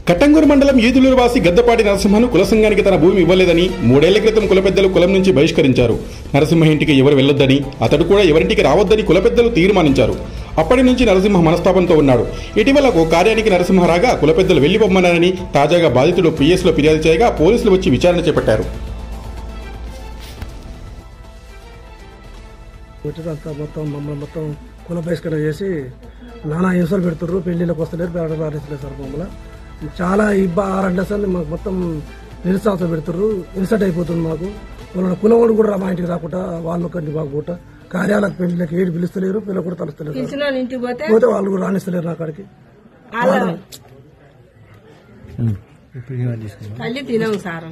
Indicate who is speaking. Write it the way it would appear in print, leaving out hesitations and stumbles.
Speaker 1: కట్టంగూరు మండలం ఈదులూరు వాసి గద్దపాటి నరసింహను కుల సంఘానికి తన భూమి ఇవ్వలేదని 3 ఏళ్ల క్రితం కుల పెద్దలు కులం నుంచి బహిష్కరించారు. నరసింహ ఇంటికి ఎవరు వెళ్లొద్దని, అతడు కూడా ఎవరింటికి రావద్దని కుల పెద్దలు తీర్మానించారు. అప్పటి నుంచి నరసింహ మనస్తాపంతో ఉన్నాడు. ఇటీవల ఓ కార్యానికి నరసింహ రాగా కుల పెద్దలు వెళ్లిపోమ్మన్నారని తాజాగా బాధితుడు పిఎస్లో ఫిర్యాదు చేయగా పోలీసులు వచ్చి విచారణ చేపట్టారు.
Speaker 2: మొత్తం మమ్మల్ని మొత్తం కుల బహిష్కరణ చేసి నానా హింసలు పెడుతుర్రు. పెళ్లిళ్ళకి వస్తలేరు, రాణిస్తలేదు సార్. మమ్మల్ని చాలా 6 గంటల సార్లు మాకు మొత్తం నిరుత్సాహం పెడుతుర్రు. ఇన్సల్ట్ అయిపోతుంది మాకు. కులవాడు కూడా మా ఇంటికి రాకుండా వాళ్ళు ఒకటి బాగుపోట కార్యాలకు పెళ్లిళ్ళకి ఏడు పిలుస్తలేరు, పిల్లలు కూడా తలుస్తలేరు. పోతే వాళ్ళు కూడా రాణిస్తలేరు నా కాడికి.
Speaker 3: తల్లి తినవు సార్.